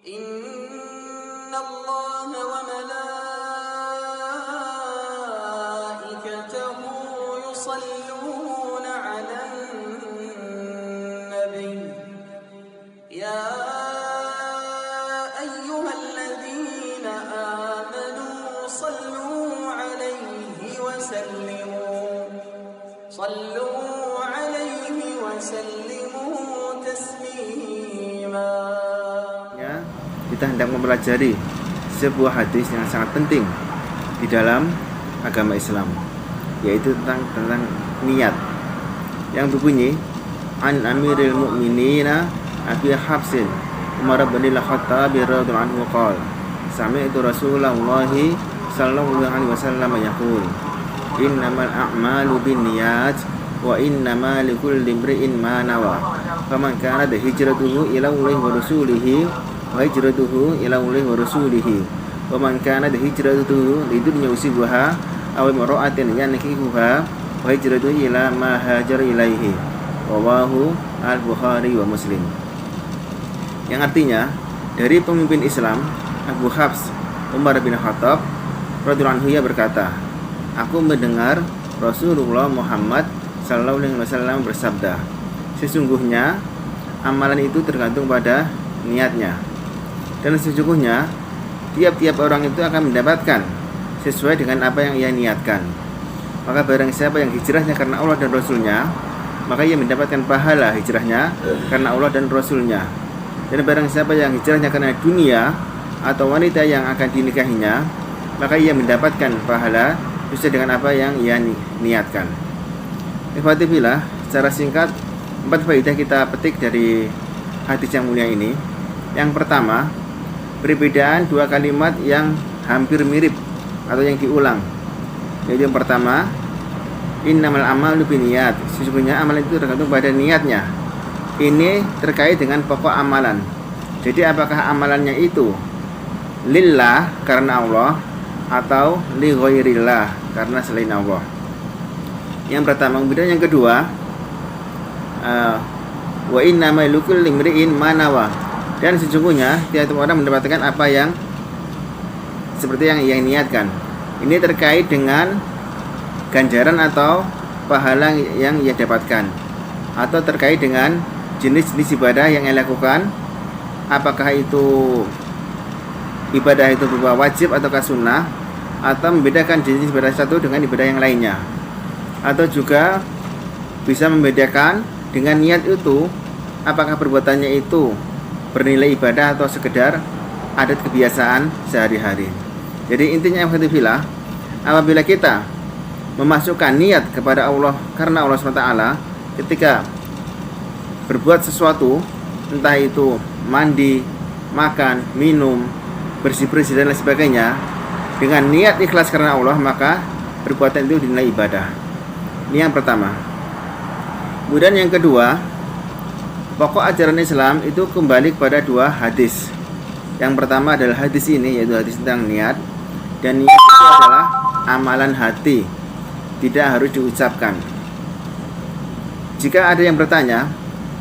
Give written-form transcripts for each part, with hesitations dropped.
إن الله وملائكته يصلون على النبي يا أيها الذين آمنوا صلوا عليه وسلموا تسليما. Kita hendak mempelajari sebuah hadis yang sangat penting di dalam agama Islam, yaitu tentang niat, yang berbunyi an Amiril Mu'minina Abi Hafsin Umar bin Al-Khattab radhiyallahu anhu qala sami'tu Rasulullah sallallahu alaihi wasallam yaqul innamal a'malu binniyat wa innamal likulli imri'in ma nawa faman kanat hijratuhu ila Allahi wa rasulihi wa hijratuhu ila Allahi wa rasulihi wa man kanat hijratuhu lidunya usibuha aw imra'atin yankihuha wa hijratuhu ila ma hajar ilaihi rawahu al-Bukhari wa Muslim. Yang artinya, dari pemimpin Islam Abu Hafs Umar bin Khattab radhiyallahu anhu berkata, aku mendengar Rasulullah Muhammad sallallahu alaihi wasallam bersabda, sesungguhnya amalan itu tergantung pada niatnya, dan sesungguhnya tiap-tiap orang itu akan mendapatkan sesuai dengan apa yang ia niatkan. Maka barang siapa yang hijrahnya karena Allah dan Rasulnya, maka ia mendapatkan pahala hijrahnya karena Allah dan Rasulnya. Dan barang siapa yang hijrahnya karena dunia atau wanita yang akan dinikahinya, maka ia mendapatkan pahala sesuai dengan apa yang ia niatkan. Ikhwatifillah, secara singkat 4 faedah kita petik dari hadis yang mulia ini. Yang pertama, perbedaan 2 kalimat yang hampir mirip atau yang diulang, yaitu yang pertama, innamal amalu binniyat, sesungguhnya amalan itu tergantung pada niatnya. Ini terkait dengan pokok amalan. Jadi apakah amalannya itu lillah karena Allah atau li ghairillah karena selain Allah. Yang pertama. Kemudian yang kedua, wa innamal likulli imri'in ma nawa, dan sesungguhnya tiap orang mendapatkan apa yang seperti yang ia niatkan. Ini terkait dengan ganjaran atau pahala yang ia dapatkan, atau terkait dengan jenis-jenis ibadah yang ia lakukan, apakah itu ibadah itu berupa wajib ataukah sunnah, atau membedakan jenis ibadah satu dengan ibadah yang lainnya, atau juga bisa membedakan dengan niat itu, apakah perbuatannya itu bernilai ibadah atau sekedar adat kebiasaan sehari-hari. Jadi intinya alhamdulillah, apabila kita memasukkan niat kepada Allah karena Allah SWT ketika berbuat sesuatu, entah itu mandi, makan, minum, bersih-bersih dan lain sebagainya, dengan niat ikhlas karena Allah, maka perbuatan itu dinilai ibadah. Ini yang pertama. Kemudian yang kedua, pokok ajaran Islam itu kembali kepada 2 hadis. Yang pertama adalah hadis ini, yaitu hadis tentang niat. Dan niat itu adalah amalan hati, tidak harus diucapkan. Jika ada yang bertanya,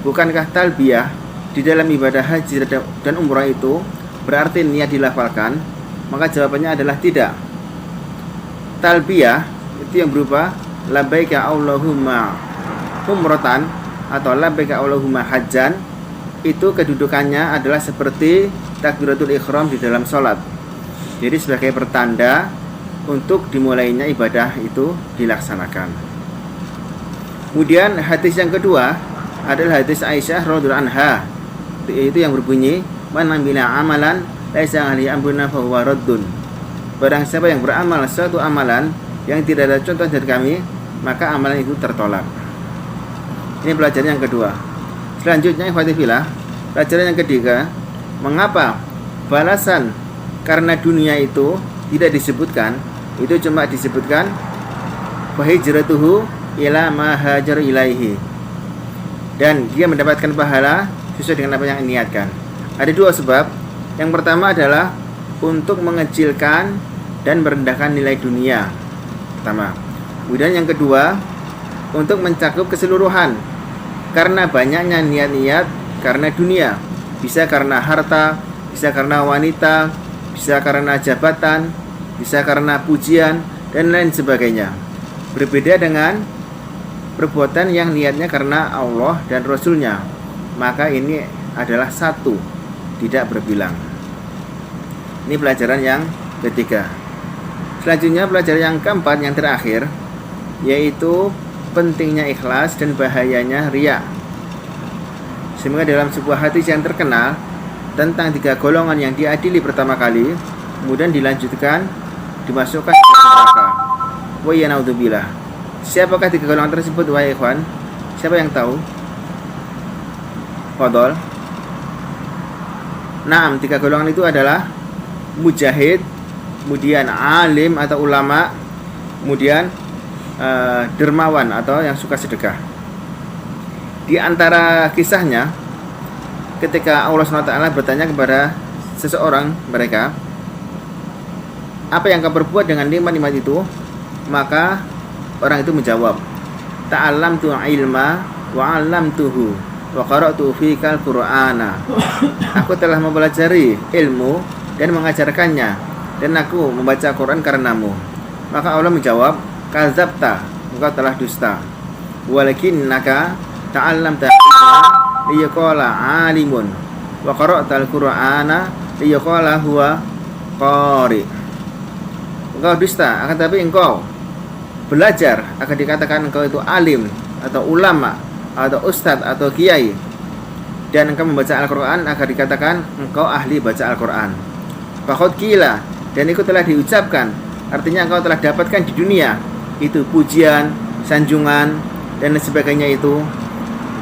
bukankah talbiyah di dalam ibadah haji dan umrah itu berarti niat dilafalkan? Maka jawabannya adalah tidak. Talbiyah itu yang berupa labbaika Allahumma umratan atau labbaika Allahumma hajjan, itu kedudukannya adalah seperti takbiratul ihram di dalam sholat. Jadi sebagai pertanda untuk dimulainya ibadah itu dilaksanakan. Kemudian hadis yang kedua adalah hadis Aisyah radhiyallahu anha, itu yang berbunyi man amila amalan laisa alaihi amruna fa huwa raddun. Barang siapa yang beramal suatu amalan yang tidak ada contoh dari kami, maka amalan itu tertolak. Ini pelajaran yang kedua. Selanjutnya ikhwatifillah, pelajaran yang ketiga, mengapa balasan karena dunia itu tidak disebutkan, itu cuma disebutkan wa hijratuhu ila ma hajar ilaihi, dan dia mendapatkan pahala sesuai dengan apa yang diniatkan. Ada 2 sebab. Yang pertama adalah untuk mengecilkan dan merendahkan nilai dunia. Pertama. Kemudian yang kedua, untuk mencakup keseluruhan. Karena banyaknya niat-niat karena dunia. Bisa karena harta, bisa karena wanita, bisa karena jabatan, bisa karena pujian, dan lain sebagainya. Berbeda dengan perbuatan yang niatnya karena Allah dan Rasulnya, maka ini adalah satu, tidak berbilang. Ini pelajaran yang ketiga. Selanjutnya pelajaran yang keempat, yang terakhir, yaitu pentingnya ikhlas dan bahayanya riya. Semoga dalam sebuah hadis yang terkenal tentang 3 golongan yang diadili pertama kali, kemudian dilanjutkan dimasukkan ke neraka. Wa ya naudzubillah. Siapakah 3 golongan tersebut wahai ikhwan? Siapa yang tahu? Fadol. Naam, 3 golongan itu adalah mujahid, kemudian alim atau ulama, kemudian dermawan atau yang suka sedekah. Di antara kisahnya, ketika Allah SWT bertanya kepada seseorang mereka, apa yang kau perbuat dengan nikmat-nikmat itu? Maka orang itu menjawab, ta'allamtu ilma wa 'allamtuhu wa qara'tu fikal qur'ana. Aku telah mempelajari ilmu dan mengajarkannya, dan aku membaca Quran karenamu. Maka Allah menjawab, kadzabta, engkau telah dusta. Walakinnaka ta'allamta ilma liyaqala 'alimun wa qara'tal qur'ana liyaqala huwa qari. Engkau dusta, akan tapi engkau belajar akan dikatakan engkau itu alim atau ulama atau ustadz atau kiai, dan engkau membaca Al-Quran akan dikatakan engkau ahli baca Al-Quran. Faqad qila, dan itu telah diucapkan, artinya engkau telah dapatkan di dunia itu pujian, sanjungan, dan sebagainya itu.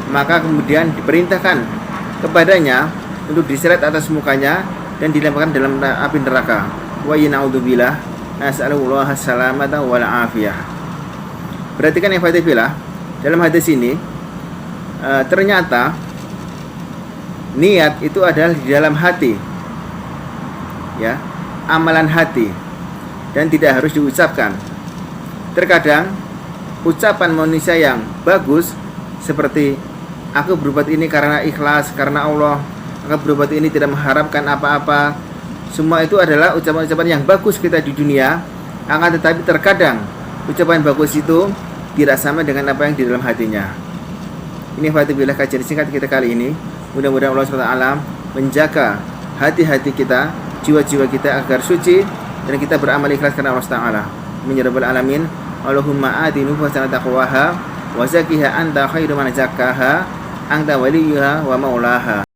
Maka kemudian diperintahkan kepadanya untuk diseret atas mukanya dan dilemparkan dalam api neraka. Wa ya'udzubillah, nas'alullah salamata wal afiyah. Perhatikan ya Fatihillah, dalam hadis ini ternyata niat itu adalah di dalam hati, ya, amalan hati, dan tidak harus diucapkan. Terkadang ucapan manusia yang bagus seperti aku berbuat ini karena ikhlas, karena Allah, aku berbuat ini tidak mengharapkan apa-apa, semua itu adalah ucapan-ucapan yang bagus kita di dunia. Akan tetapi terkadang ucapan bagus itu tidak sama dengan apa yang di dalam hatinya. Ini Fatihillah kajian singkat kita kali ini. Mudah-mudahan Allah SWT menjaga hati-hati kita, jiwa-jiwa kita agar suci, dan kita beramal ikhlas karena Allah SWT. Amin ya rabbal alamin. Allahumma ati nufusana taqwaha wa zakkiha anta khairu man zakkaha anta waliyuha wa maulaha.